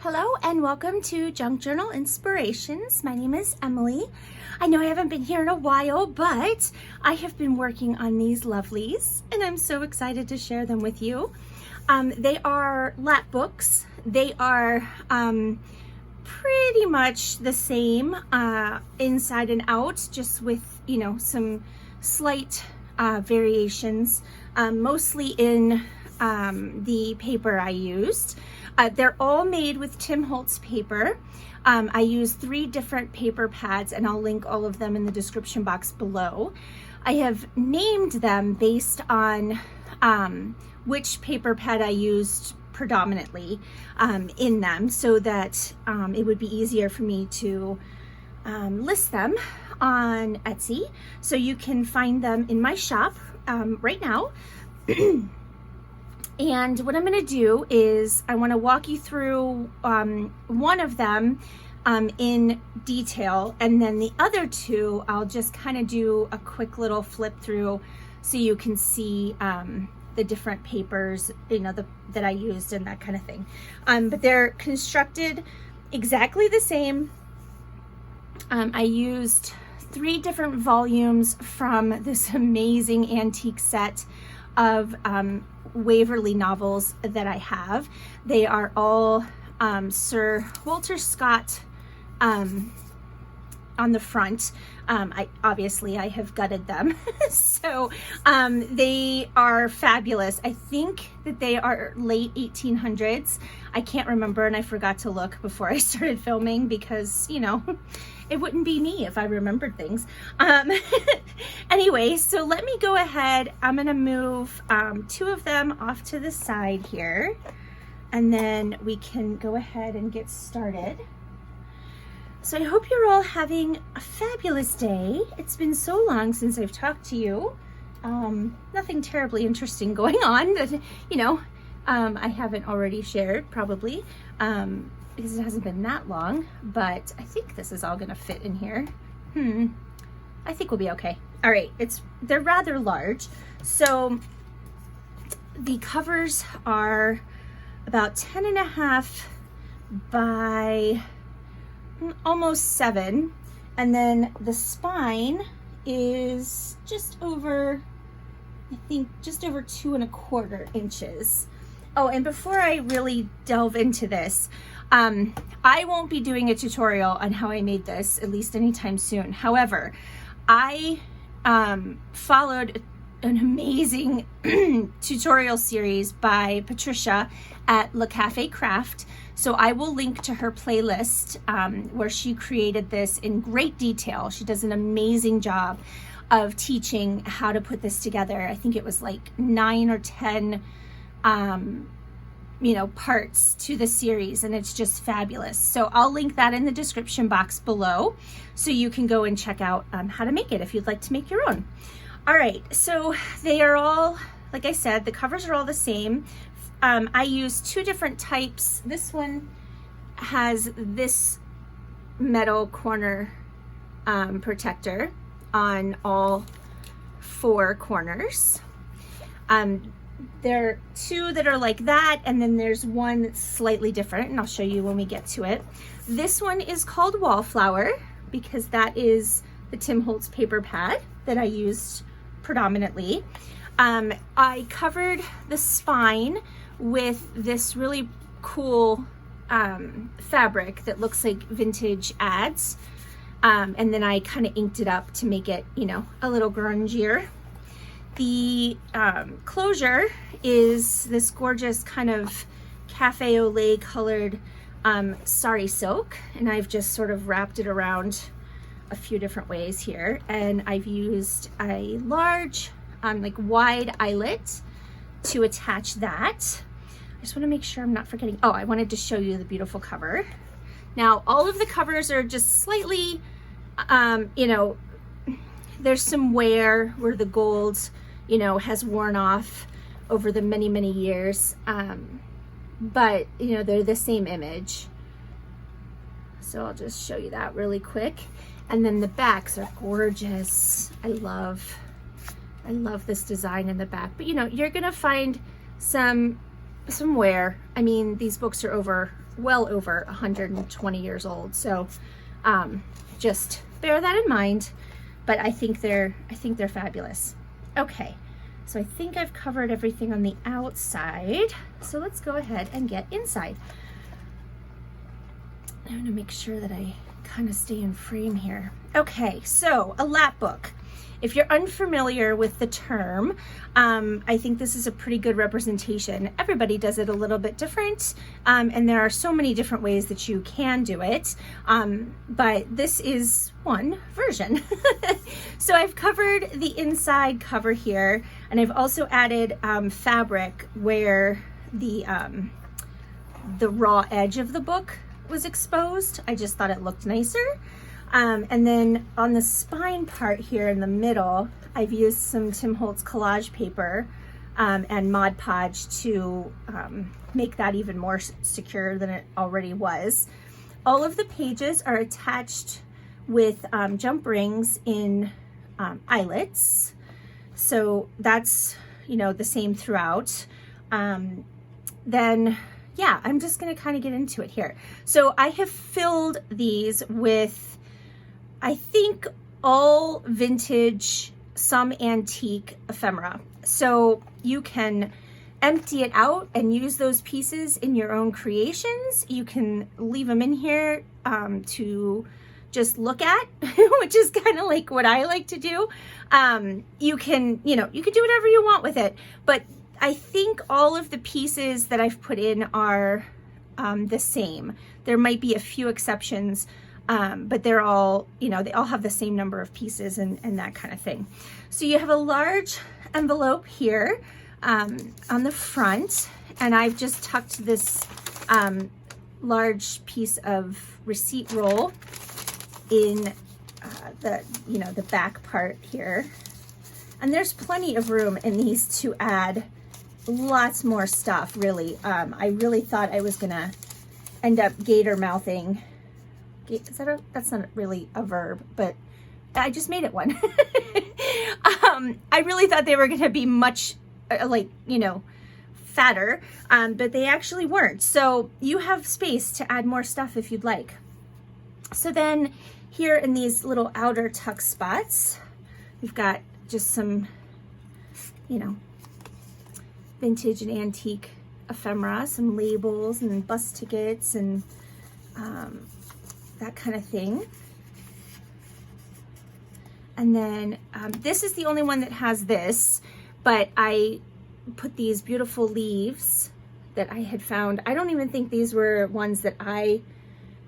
Hello and welcome to Junk Journal Inspirations. My name is Emily. I know I haven't been here in a while, but I have been working on these lovelies and I'm so excited to share them with you. They are Lapbooks. They are pretty much the same inside and out, just with, some slight variations, mostly in the paper I used. They're all made with Tim Holtz paper. I use 3 different paper pads and I'll link all of them in the description box below. I have named them based on which paper pad I used predominantly in them, so that it would be easier for me to list them on Etsy. So you can find them in my shop right now. And what I'm going to do is I want to walk you through one of them in detail, and then the other 2 I'll just kind of do a quick little flip through so you can see the different papers that I used and that kind of thing. But they're constructed exactly the same. I used 3 different volumes from this amazing antique set of Waverley novels that I have. They are all Sir Walter Scott on the front. I have gutted them. So they are fabulous. I think that they are late 1800s. I can't remember, and I forgot to look before I started filming because, it wouldn't be me if I remembered things. Anyway, so let me go ahead. I'm gonna move 2 of them off to the side here, and then we can go ahead and get started. So I hope you're all having a fabulous day. It's been so long since I've talked to you. Nothing terribly interesting going on that, I haven't already shared probably. Because it hasn't been that long, but I think this is all gonna fit in here. I think we'll be okay. All right, they're rather large. So the covers are about 10.5 by almost 7. And then the spine is just over 2.25 inches. Oh, and before I really delve into this, I won't be doing a tutorial on how I made this, at least anytime soon. However, I followed an amazing tutorial series by Patricia at Le Cafe Craft. So I will link to her playlist where she created this in great detail. She does an amazing job of teaching how to put this together. I think it was like 9 or 10 parts to the series, and it's just fabulous. So I'll link that in the description box below so you can go and check out how to make it if you'd like to make your own. All right, so they are all, like I said, the covers are all the same. I use 2 different types. This one has this metal corner protector on all 4 corners. There are 2 that are like that, and then there's one that's slightly different, and I'll show you when we get to it. This one is called Wallflower because that is the Tim Holtz paper pad that I used predominantly. I covered the spine with this really cool fabric that looks like vintage ads, and then I kind of inked it up to make it, a little grungier. The closure is this gorgeous kind of cafe au lait colored sari silk, and I've just sort of wrapped it around a few different ways here, and I've used a large wide eyelet to attach that. I just want to make sure I'm not forgetting. Oh, I wanted to show you the beautiful cover. Now all of the covers are just slightly there's some wear where the gold has worn off over the many years, but they're the same image. So I'll just show you that really quick. And then the backs are gorgeous. I love this design in the back, but you're gonna find some wear. I mean, these books are over well over 120 years old. So just bear that in mind, but I think they're fabulous. Okay, so I think I've covered everything on the outside. So let's go ahead and get inside. I'm gonna make sure that I kind of stay in frame here. Okay, so a lapbook. If you're unfamiliar with the term, I think this is a pretty good representation. Everybody does it a little bit different, and there are so many different ways that you can do it, but this is one version. So I've covered the inside cover here, and I've also added fabric where the raw edge of the book was exposed. I just thought it looked nicer. And then on the spine part here in the middle, I've used some Tim Holtz collage paper and Mod Podge to make that even more secure than it already was. All of the pages are attached with jump rings in eyelets. So that's, you know, the same throughout. Then, yeah, I'm just gonna kind of get into it here. So I have filled these with, I think, all vintage, some antique ephemera. So you can empty it out and use those pieces in your own creations. You can leave them in here to just look at, which is kind of like what I like to do. You can, you know, you can do whatever you want with it, but I think all of the pieces that I've put in are the same. There might be a few exceptions, but they're all, you know, they all have the same number of pieces and that kind of thing. So you have a large envelope here on the front, and I've just tucked this large piece of receipt roll in the, you know, the back part here. And there's plenty of room in these to add lots more stuff, really. I really thought I was gonna end up gator mouthing. Is that that's not really a verb, but I just made it one. I really thought they were gonna be much like, you know, fatter, but they actually weren't. So you have space to add more stuff if you'd like. So then here in these little outer tuck spots, we've got just some, you know, vintage and antique ephemera, some labels and bus tickets and that kind of thing. And then this is the only one that has this, but I put these beautiful leaves that I had found. I don't even think these were ones that I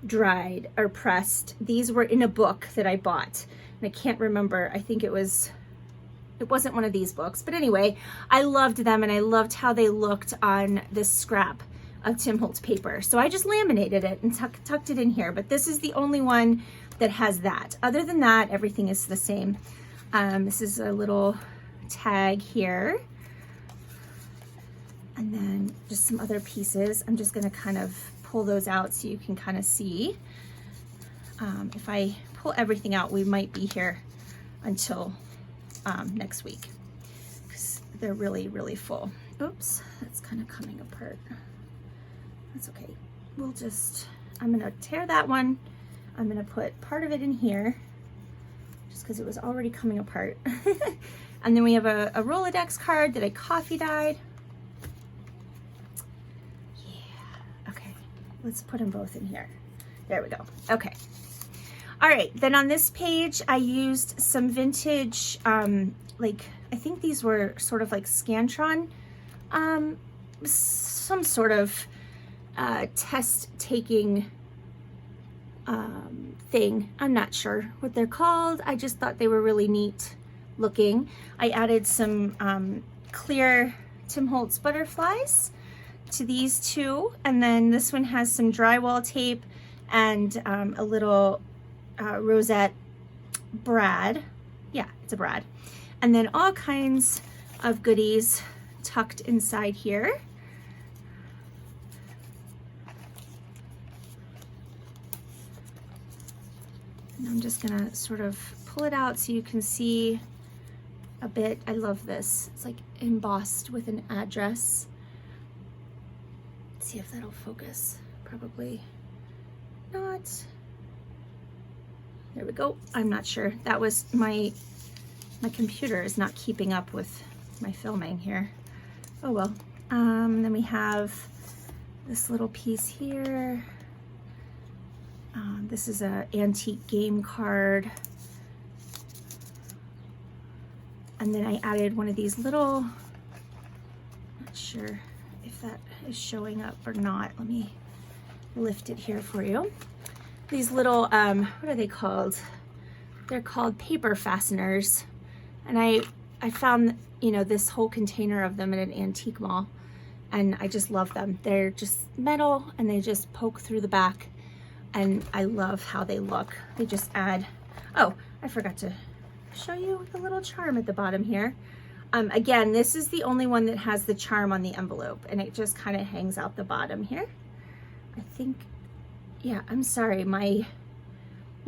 dried or pressed. These were in a book that I bought, and I can't remember. I think it wasn't one of these books, but anyway, I loved them and I loved how they looked on this scrap of Tim Holtz paper. So I just laminated it and tucked it in here, but this is the only one that has that. Other than that, everything is the same. This is a little tag here. And then just some other pieces. I'm just gonna kind of pull those out so you can kind of see. If I pull everything out, we might be here until next week because they're really, really full. Oops, that's kind of coming apart. That's okay. We'll just, I'm gonna tear that one. I'm gonna put part of it in here just because it was already coming apart. And then we have a Rolodex card that I coffee dyed. Yeah, okay. Let's put them both in here. There we go. Okay. All right, then on this page, I used some vintage, like, I think these were sort of like Scantron, some sort of test-taking thing. I'm not sure what they're called. I just thought they were really neat looking. I added some clear Tim Holtz butterflies to these two, and then this one has some drywall tape and a little rosette brad. Yeah, it's a brad. And then all kinds of goodies tucked inside here. And I'm just gonna sort of pull it out so you can see a bit. I love this. It's like embossed with an address. Let's see if that'll focus. probably not. There we go. I'm not sure. That was my computer is not keeping up with my filming here. Oh well. Then we have this little piece here. This is an antique game card. And then I added one of these little, not sure if that is showing up or not. Let me lift it here for you. These little, what are they called? They're called paper fasteners. And I found, you know, this whole container of them at an antique mall, and I just love them. They're just metal and they just poke through the back, and I love how they look. They just add, oh, I forgot to show you the little charm at the bottom here. Again, this is the only one that has the charm on the envelope, and it just kind of hangs out the bottom here. I think, yeah, I'm sorry. My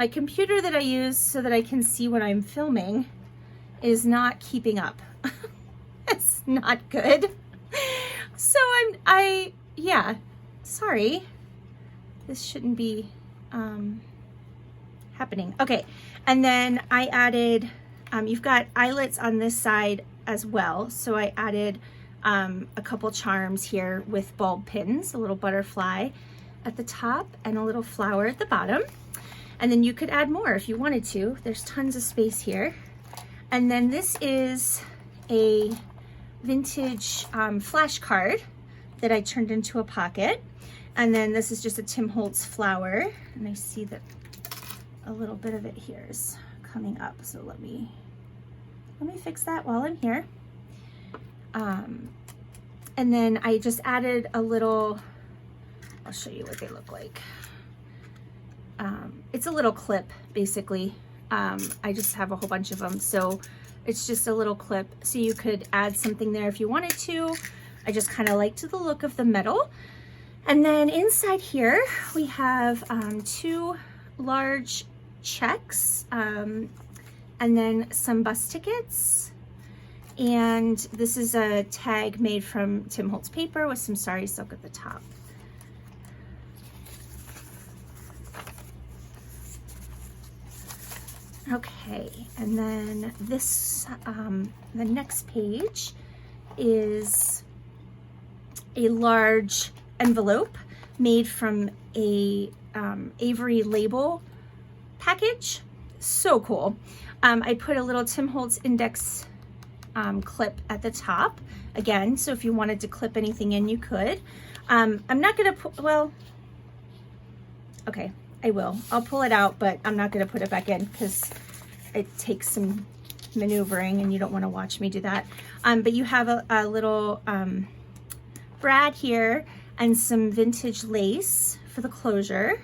computer that I use so that I can see what I'm filming is not keeping up. It's not good. So yeah, sorry. This shouldn't be happening. Okay, and then I added, you've got eyelets on this side as well. So I added a couple charms here with bulb pins, a little butterfly at the top and a little flower at the bottom. And then you could add more if you wanted to. There's tons of space here. And then this is a vintage flash card that I turned into a pocket. And then this is just a Tim Holtz flower. And I see that a little bit of it here is coming up. So let me fix that while I'm here. And then I just added a little, I'll show you what they look like. It's a little clip, basically. I just have a whole bunch of them, so it's just a little clip. So you could add something there if you wanted to. I just kind of liked the look of the metal. And then inside here, we have 2 large checks, and then some bus tickets. And this is a tag made from Tim Holtz paper with some sari silk at the top. Okay, and then this, the next page is a large envelope made from a Avery label package. So cool. I put a little Tim Holtz index clip at the top again, so if you wanted to clip anything in, you could. I'm not gonna put, well, okay, I will. I'll pull it out, but I'm not gonna put it back in because it takes some maneuvering and you don't want to watch me do that. But you have a little brad here and some vintage lace for the closure.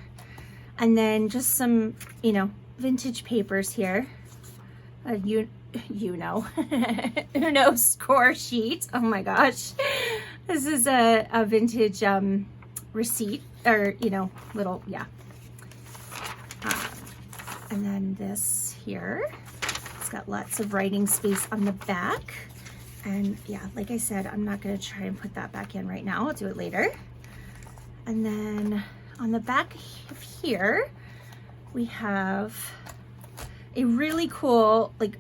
And then just some, you know, vintage papers here. Uno score sheet. Oh my gosh. This is a vintage receipt, or, you know, little, yeah. And then this here, it's got lots of writing space on the back. And yeah, like I said, I'm not gonna try and put that back in right now. I'll do it later. And then on the back of here, we have a really cool, like,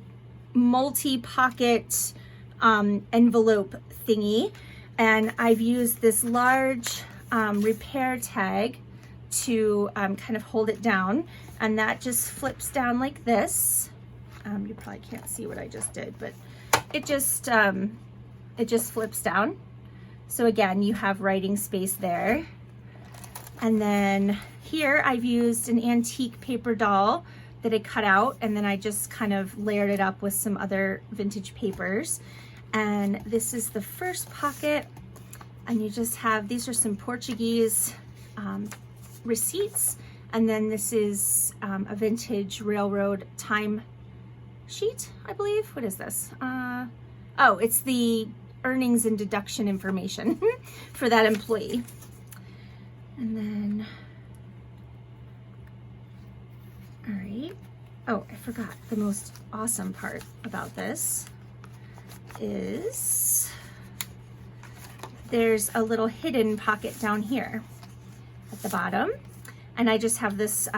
multi-pocket envelope thingy. And I've used this large repair tag to kind of hold it down, and that just flips down like this. You probably can't see what I just did, but it just flips down. So again, you have writing space there. And then here I've used an antique paper doll that I cut out, and then I just kind of layered it up with some other vintage papers. And this is the first pocket, and you just have, these are some Portuguese receipts, and then this is a vintage railroad time sheet, I believe. What is this? Oh, it's the earnings and deduction information for that employee. And then, all right. Oh, I forgot the most awesome part about this is there's a little hidden pocket down here. at the bottom. And I just have this,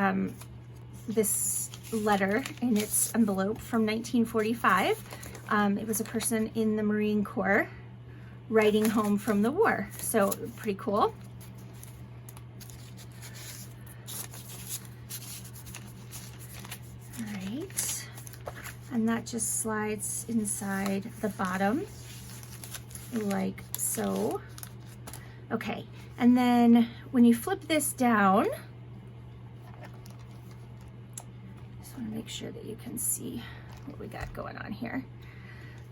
this letter in its envelope from 1945. It was a person in the Marine Corps writing home from the war. So pretty cool. All right. And that just slides inside the bottom like so. Okay. And then when you flip this down, just want to make sure that you can see what we got going on here.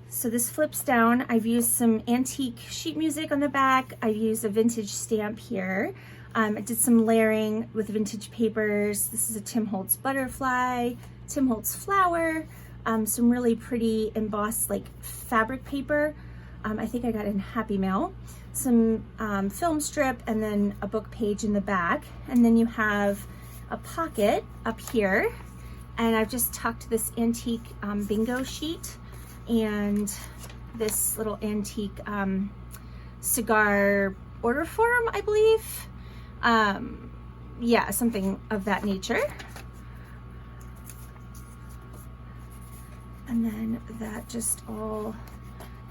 So this flips down. I've used some antique sheet music on the back. I've used a vintage stamp here. I did some layering with vintage papers. This is a Tim Holtz butterfly, Tim Holtz flower, some really pretty embossed like fabric paper. I think I got it in Happy Mail. Some film strip, and then a book page in the back. And then you have a pocket up here. And I've just tucked this antique bingo sheet and this little antique cigar order form, I believe. Yeah, something of that nature. And then that just all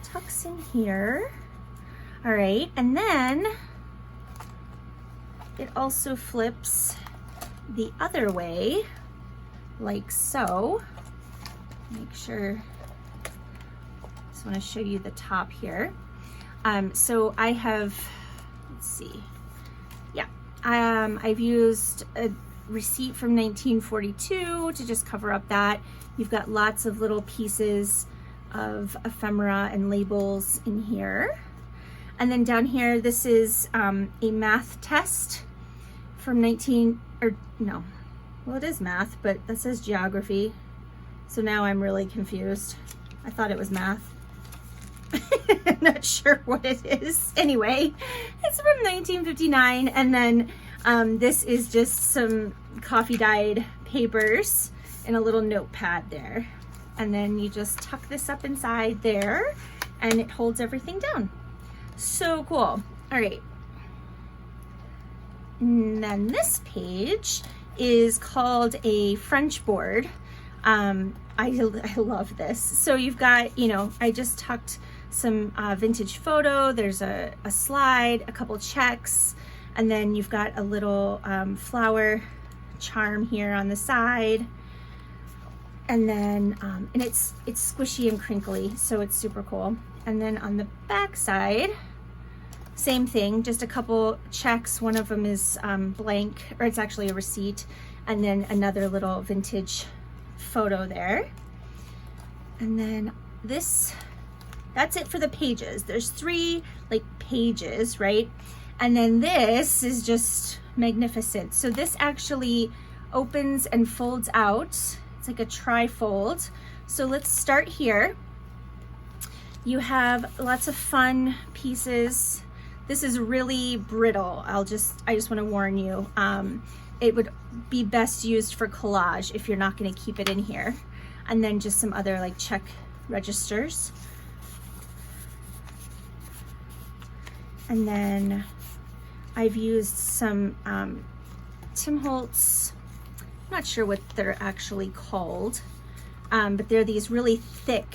tucks in here. All right, and then it also flips the other way, like so. Make sure, just want to show you the top here. So I have, let's see, yeah, I've used a receipt from 1942 to just cover up that. You've got lots of little pieces of ephemera and labels in here. And then down here, this is a math test from well, it is math, but that says geography. So now I'm really confused. I thought it was math. I'm not sure what it is. Anyway, it's from 1959. And then this is just some coffee dyed papers in a little notepad there. And then you just tuck this up inside there and it holds everything down. So cool. All right. And then this page is called a French board. I love this. So you've got, you know, I just tucked some vintage photo. There's a slide, a couple checks, and then you've got a little flower charm here on the side. And then, and it's squishy and crinkly, so it's super cool. And then on the back side, same thing, just a couple checks. One of them is blank, or it's actually a receipt, and then another little vintage photo there. And then this, that's it for the pages. There's 3 like pages, right? And then this is just magnificent. So this actually opens and folds out. It's like a tri-fold. So let's start here. You have lots of fun pieces. This is really brittle. I just want to warn you. It would be best used for collage if you're not going to keep it in here. And then just some other like check registers. And then I've used some Tim Holtz, I'm not sure what they're actually called, but they're these really thick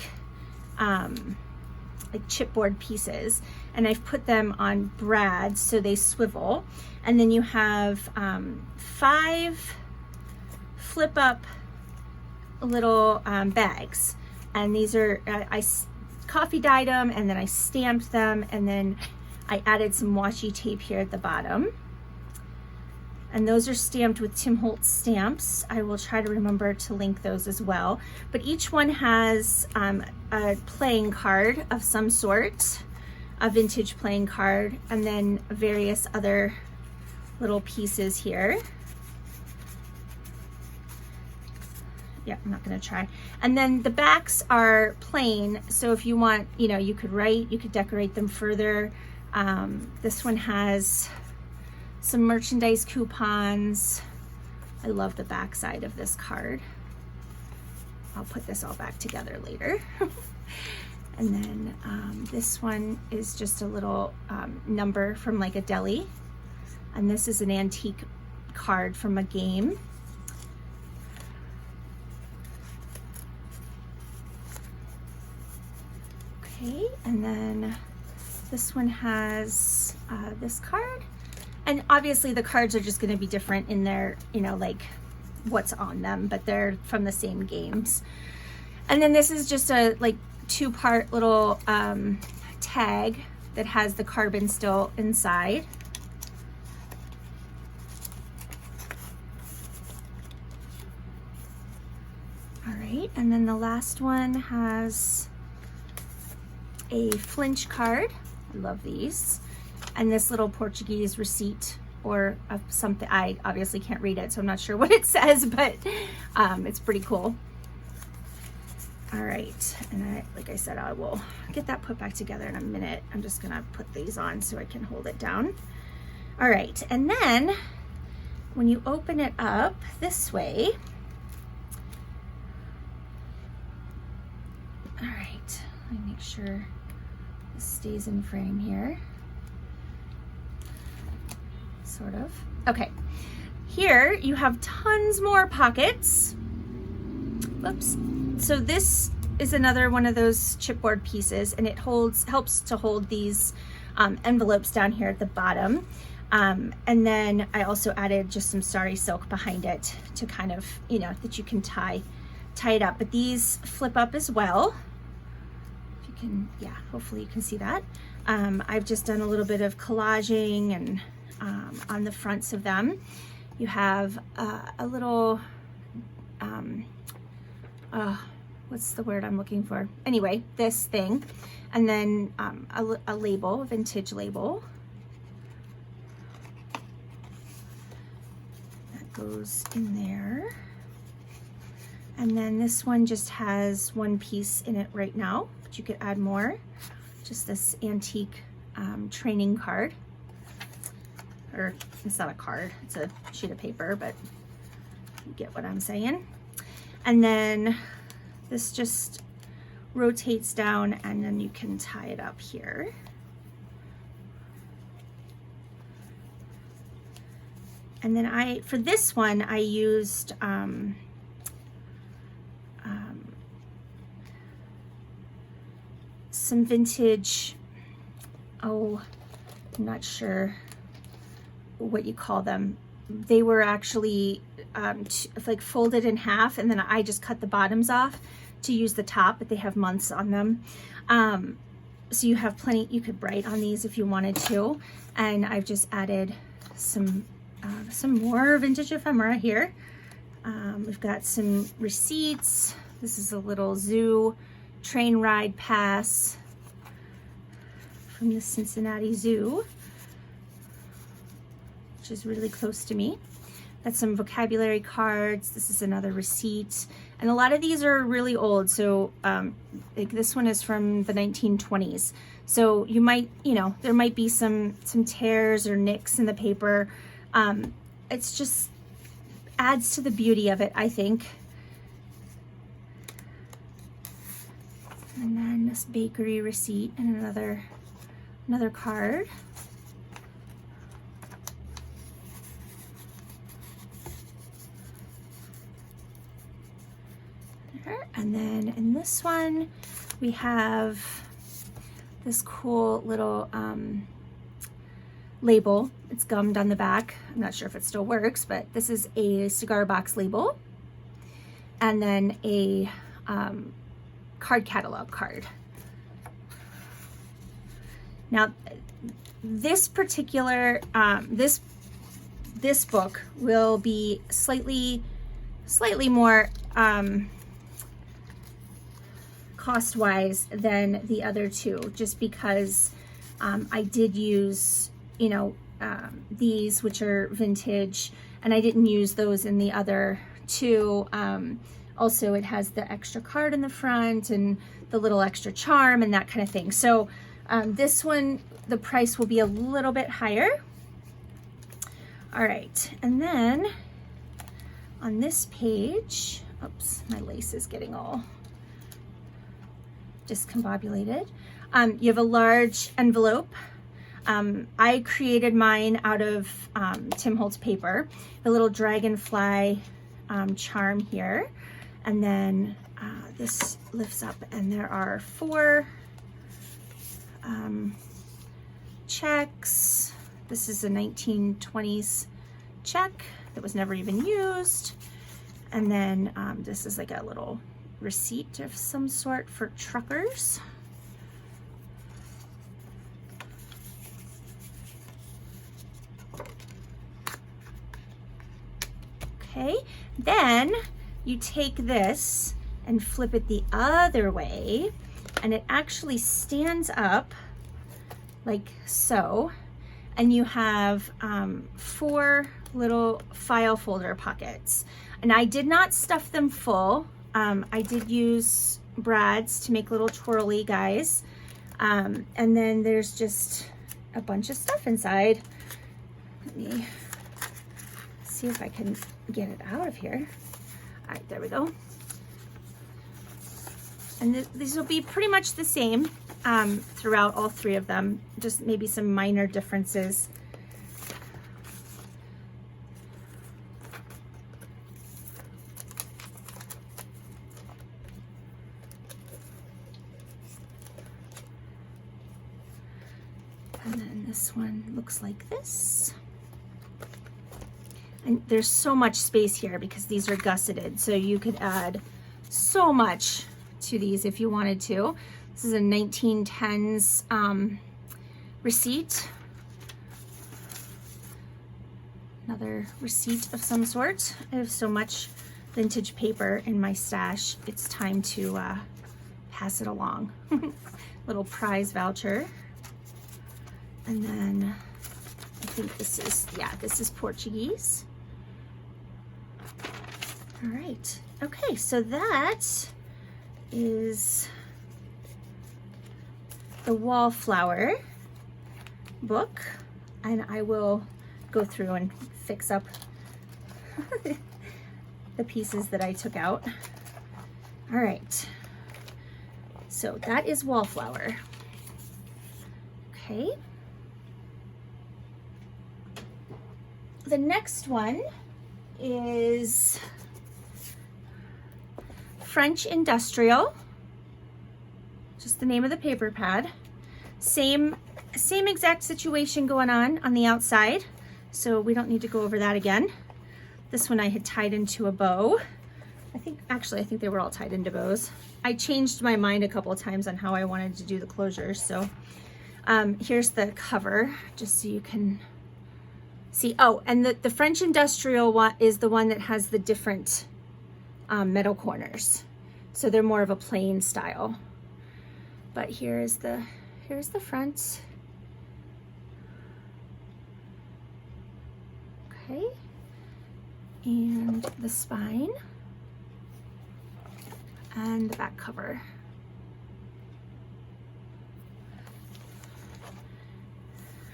like chipboard pieces, and I've put them on brads so they swivel. And then you have 5 flip up little bags, and these are I coffee dyed them, and then I stamped them, and then I added some washi tape here at the bottom. And those are stamped with Tim Holtz stamps. I will try to remember to link those as well. But each one has a playing card of some sort, a vintage playing card, and then various other little pieces here. Yeah, I'm not gonna try. And then the backs are plain, so if you want, you know, you could write, you could decorate them further. This one has some merchandise coupons. I love the back side of this card. I'll put this all back together later. And then this one is just a little number from like a deli. And this is an antique card from a game. Okay, and then this one has this card. And obviously the cards are just going to be different in their, you know, like what's on them, but they're from the same games. And then this is just a like 2-part little tag that has the carbon still inside. All right, and then the last one has a flinch card. I love these. And this little Portuguese receipt or something. I obviously can't read it, so I'm not sure what it says, but it's pretty cool. All right, and like I said, I will get that put back together in a minute. I'm just gonna put these on so I can hold it down. All right, and then when you open it up this way, all right, let me make sure this stays in frame here. Sort of. Okay, here you have tons more pockets. Oops. So this is another one of those chipboard pieces, and it helps to hold these envelopes down here at the bottom. And then I also added just some sari silk behind it to kind of, you know, that you can tie it up. But these flip up as well. If you can, yeah, hopefully you can see that. I've just done a little bit of collaging and on the fronts of them. You have a little, what's the word I'm looking for? Anyway, this thing, and then a label, a vintage label. That goes in there. And then this one just has one piece in it right now, but you could add more. Just this antique training card. Or it's not a card, it's a sheet of paper, but you get what I'm saying. And then this just rotates down, and then you can tie it up here. And then for this one, I used some vintage, I'm not sure what you call them. They were actually like folded in half, and then I just cut the bottoms off to use the top, but they have months on them. So you have plenty, you could write on these if you wanted to. And I've just added some more vintage ephemera here. We've got some receipts. This is a little zoo train ride pass from the Cincinnati Zoo, which is really close to me. That's some vocabulary cards. This is another receipt. And a lot of these are really old. So like this one is from the 1920s. So you might, you know, there might be some tears or nicks in the paper. It's just adds to the beauty of it, I think. And then this bakery receipt and another card. And then in this one, we have this cool little label. It's gummed on the back. I'm not sure if it still works, but this is a cigar box label. And then a card catalog card. Now, this particular, this book will be slightly more cost-wise than the other two, just because I did use, you know, these, which are vintage, and I didn't use those in the other two. Also, it has the extra card in the front and the little extra charm and that kind of thing. So this one, the price will be a little bit higher. All right, and then on this page, oops, my lace is getting all discombobulated. You have a large envelope. I created mine out of Tim Holtz paper, a little dragonfly charm here. And then this lifts up and there are 4 checks. This is a 1920s check that was never even used. And then this is like a little receipt of some sort for truckers. Okay, then you take this and flip it the other way, and it actually stands up like so, and you have 4 little file folder pockets. And I did not stuff them full. I did use brads to make little twirly guys. And then there's just a bunch of stuff inside. Let me see if I can get it out of here. All right, there we go. And these will be pretty much the same throughout all 3 of them, just maybe some minor differences. And then this one looks like this. And there's so much space here because these are gusseted, so you could add so much to these if you wanted to. This is a 1910s receipt. Another receipt of some sort. I have so much vintage paper in my stash, it's time to pass it along. Little prize voucher. And then I think this is, yeah, this is Portuguese. All right, okay, so that is the Wallflower book, and I will go through and fix up the pieces that I took out. All right, so that is Wallflower. Okay. The next one is French Industrial, just the name of the paper pad. Same exact situation going on the outside, so we don't need to go over that again. This one I had tied into a bow. I think they were all tied into bows. I changed my mind a couple of times on how I wanted to do the closures, so here's the cover, just so you can see. Oh, and the French Industrial one is the one that has the different metal corners. So they're more of a plain style. But here's the front. Okay. And the spine. And the back cover.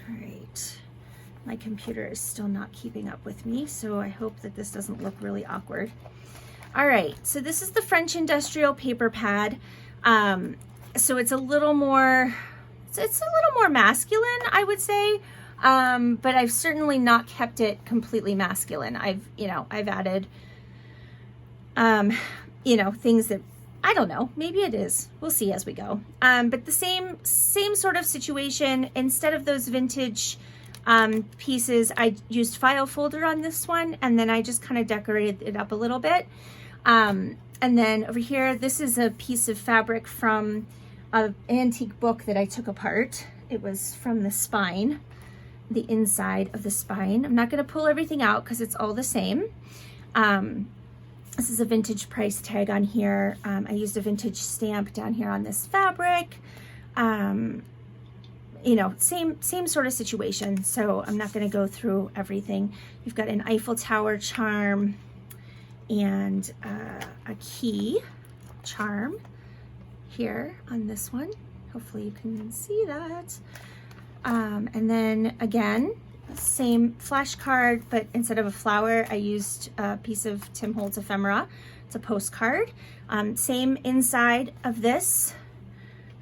All right. My computer is still not keeping up with me, so I hope that this doesn't look really awkward. All right, so this is the French Industrial paper pad. So it's a little more masculine, I would say, but I've certainly not kept it completely masculine. I've added, things that, I don't know, maybe it is. We'll see as we go. But the same sort of situation. Instead of those vintage pieces, I used file folder on this one, and then I just kind of decorated it up a little bit. And then over here, this is a piece of fabric from an antique book that I took apart. It was from the spine, the inside of the spine. I'm not going to pull everything out because it's all the same. This is a vintage price tag on here. I used a vintage stamp down here on this fabric. Same sort of situation. So I'm not going to go through everything. You've got an Eiffel Tower charm and a key charm here on this one. Hopefully you can see that. And then again, same flashcard, but instead of a flower, I used a piece of Tim Holtz Ephemera. It's a postcard. Same inside of this.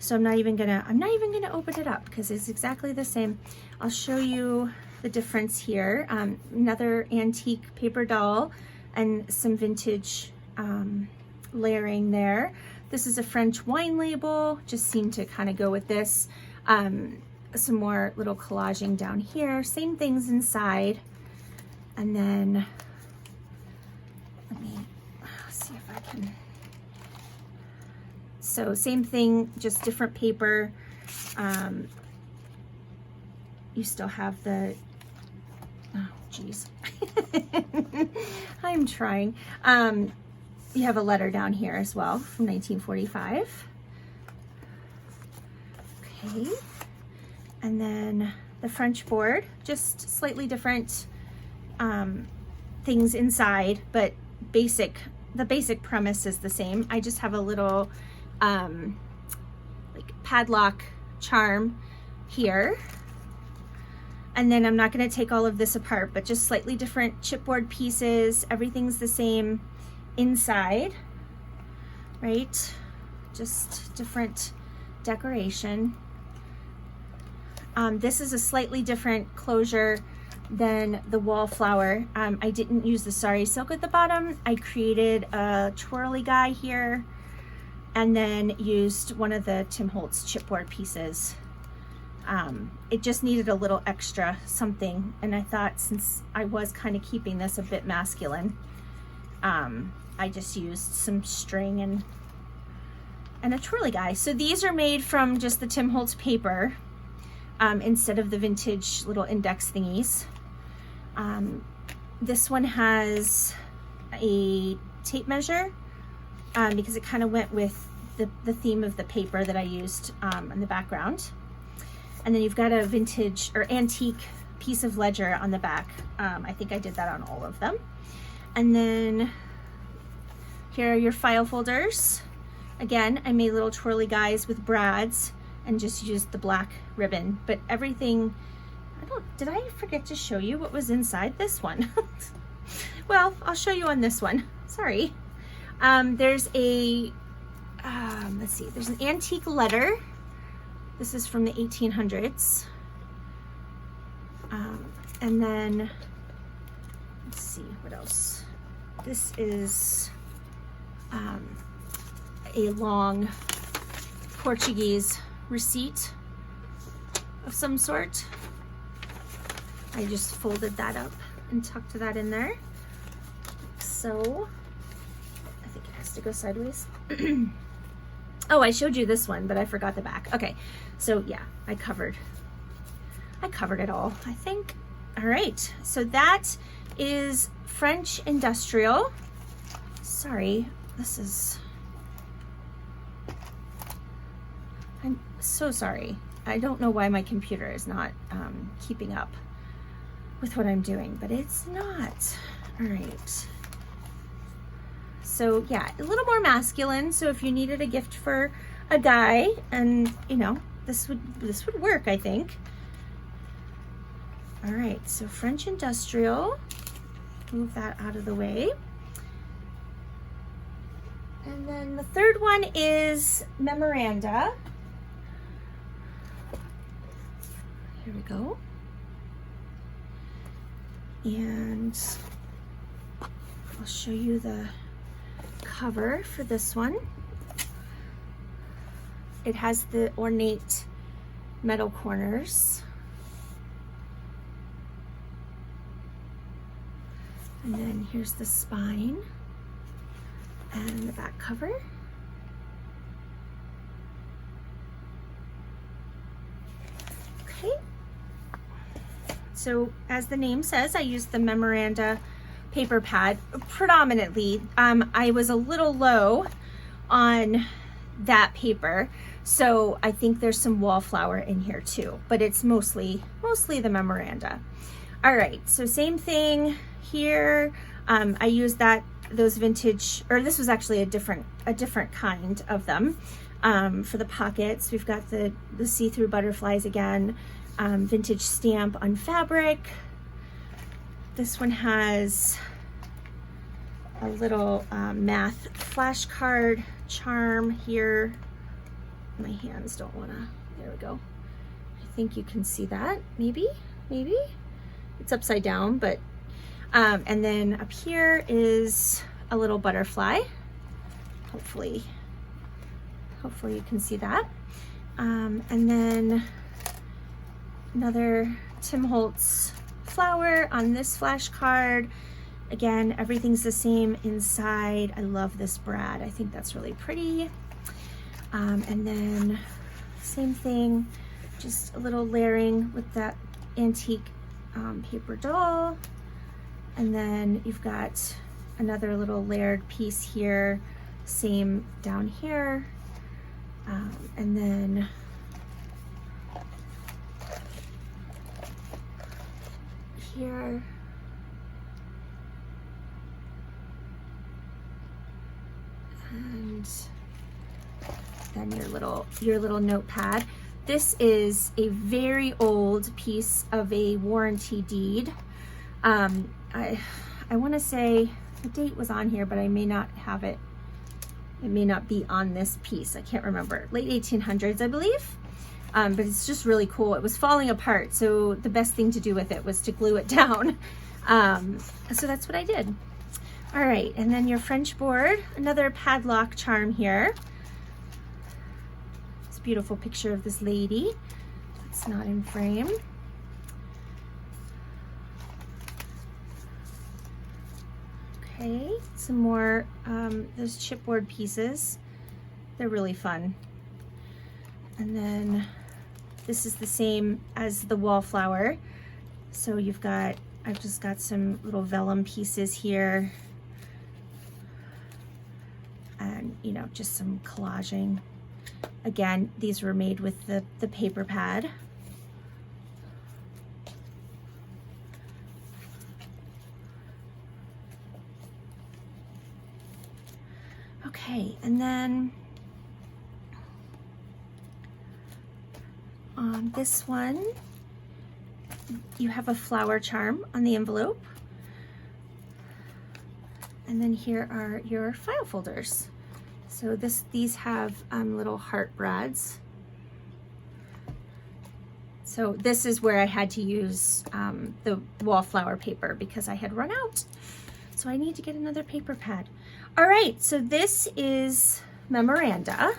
So I'm not even gonna open it up because it's exactly the same. I'll show you the difference here. Another antique paper doll and some vintage layering there. This is a French wine label, just seemed to kind of go with this. Some more little collaging down here, same things inside. And then let me see if I can. So same thing, just different paper. You still have the, oh geez, I'm trying. You have a letter down here as well from 1945. Okay, and then the French board, just slightly different things inside, but the basic premise is the same. I just have a little like padlock charm here. And then I'm not going to take all of this apart, but just slightly different chipboard pieces. Everything's the same inside, right? Just different decoration. This is a slightly different closure than the wallflower. I didn't use the sari silk at the bottom. I created a twirly guy here and then used one of the Tim Holtz chipboard pieces. It just needed a little extra something, and I thought since I was kind of keeping this a bit masculine, I just used some string and a twirly guy. So these are made from just the Tim Holtz paper instead of the vintage little index thingies. This one has a tape measure because it kind of went with the theme of the paper that I used in the background. And then you've got a vintage or antique piece of ledger on the back. I think I did that on all of them. And then here are your file folders. Again, I made little twirly guys with brads and just used the black ribbon, but everything, did I forget to show you what was inside this one? Well, I'll show you on this one, sorry. There's a, let's see, there's an antique letter. This is from the 1800s. And then, let's see, what else? This is a long Portuguese receipt of some sort. I just folded that up and tucked that in there. So, I think it has to go sideways. Oh, I showed you this one, but I forgot the back. Okay, so yeah, I covered it all, I think. All right, so that is French industrial. Sorry, I'm so sorry. I don't know why my computer is not keeping up with what I'm doing, but it's not. All right. So yeah, a little more masculine. So if you needed a gift for a guy, and you know, this would work, I think. All right, so French industrial, move that out of the way. And then the third one is memoranda. Here we go. And I'll show you the cover for this one. It has the ornate metal corners. And then here's the spine and the back cover. Okay. So as the name says, I used the memoranda paper pad predominantly. I was a little low on that paper, so I think there's some wallflower in here too, but it's mostly the memoranda. All right, so same thing here. I used those vintage, or this was actually a different kind of them for the pockets. We've got the see-through butterflies again, vintage stamp on fabric. This one has a little math flashcard charm here. my hands don't wanna, there we go. I think you can see that, maybe. It's upside down, but, and then up here is a little butterfly. Hopefully you can see that. And then another Tim Holtz flower on this flashcard. Again, everything's the same inside. I love this brad. I think that's really pretty. And then same thing, just a little layering with that antique paper doll. And then you've got another little layered piece here, same down here. And then here. And then your little notepad. This is a very old piece of a warranty deed. I want to say the date was on here, but I may not have it. It may not be on this piece. I can't remember. Late 1800s, I believe. But it's just really cool. It was falling apart, so the best thing to do with it was to glue it down. So that's what I did. All right, and then your French board, another padlock charm here. It's a beautiful picture of this lady. It's not in frame. Okay, some more, those chipboard pieces. They're really fun. And then this is the same as the wallflower. So you've got, I've just got some little vellum pieces here. And, you know, just some collaging. Again, these were made with the paper pad. Okay, and then on this one, you have a flower charm on the envelope. And then here are your file folders. So these have little heart brads. So this is where I had to use the wallflower paper because I had run out. So I need to get another paper pad. All right, so this is memoranda.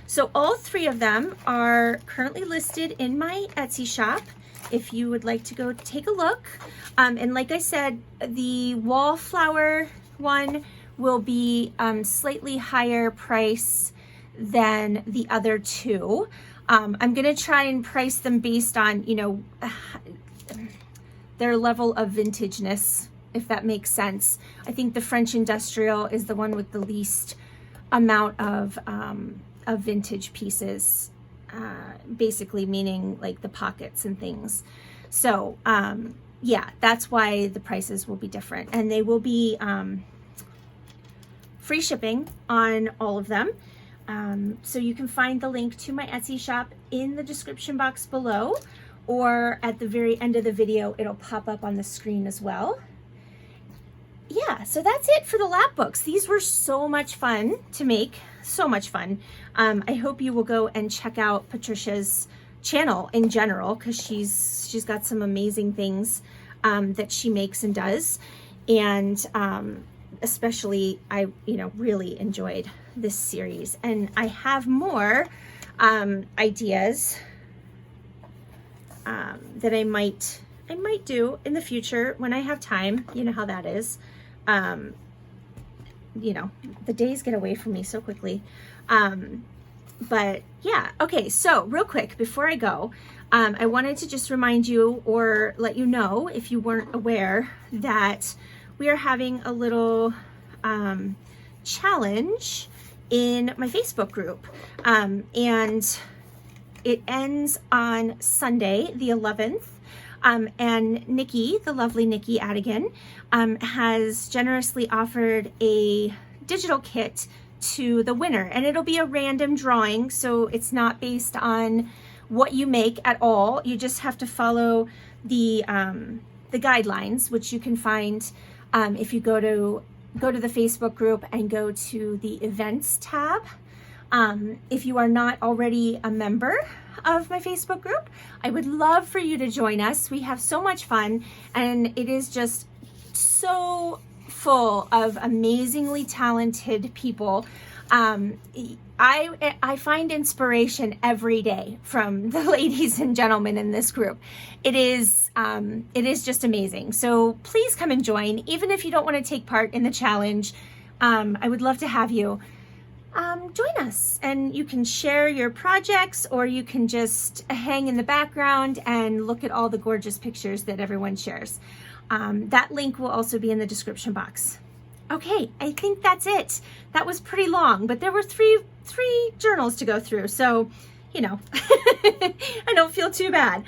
So all three of them are currently listed in my Etsy shop if you would like to go take a look. And like I said, the wallflower one will be slightly higher price than the other two. I'm gonna try and price them based on, you know, their level of vintageness, if that makes sense. I think the French Industrial is the one with the least amount of vintage pieces, basically meaning like the pockets and things. So yeah, that's why the prices will be different, and they will be free shipping on all of them. So you can find the link to my Etsy shop in the description box below, or at the very end of the video, it'll pop up on the screen as well. Yeah, so that's it for the lap books. These were so much fun to make, so much fun. I hope you will go and check out Patricia's channel in general, because she's got some amazing things that she makes and does. And especially, I really enjoyed this series, and I have more ideas that I might do in the future when I have time. You know how that is. You know, the days get away from me so quickly. But yeah, okay, so real quick before I go, I wanted to just remind you, or let you know if you weren't aware, that we are having a little challenge in my Facebook group, and it ends on Sunday the 11th. And Nikki, the lovely Nikki Adigan, has generously offered a digital kit to the winner, and it'll be a random drawing, so it's not based on what you make at all. You just have to follow the guidelines, which you can find if you go to the Facebook group and go to the events tab. If you are not already a member of my Facebook group, I would love for you to join us. We have so much fun, and it is just so full of amazingly talented people. I find inspiration every day from the ladies and gentlemen in this group. It is just amazing. So please come and join, even if you don't want to take part in the challenge. I would love to have you join us, and you can share your projects, or you can just hang in the background and look at all the gorgeous pictures that everyone shares. That link will also be in the description box. Okay, I think that's it. That was pretty long, but there were three journals to go through, so you know, I don't feel too bad.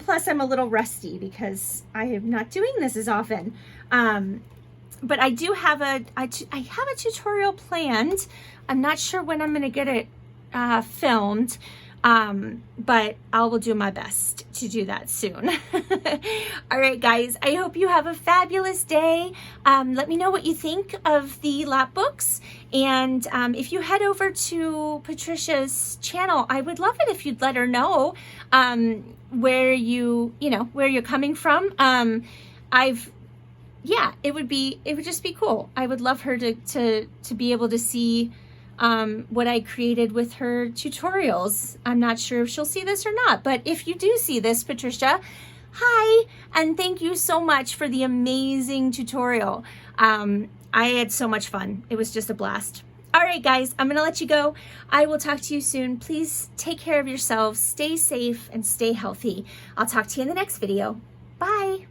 Plus, I'm a little rusty because I am not doing this as often. But I do have I have a tutorial planned. I'm not sure when I'm going to get it filmed, but I will do my best to do that soon. All right, guys, I hope you have a fabulous day. Let me know what you think of the Lapbooks. And if you head over to Patricia's channel, I would love it if you'd let her know where you're coming from. Yeah, it would just be cool. I would love her to be able to see what I created with her tutorials. I'm not sure if she'll see this or not, but if you do see this, Patricia, hi, and thank you so much for the amazing tutorial. I had so much fun. It was just a blast. All right, guys, I'm gonna let you go. I will talk to you soon. Please take care of yourselves, stay safe, and stay healthy. I'll talk to you in the next video. Bye.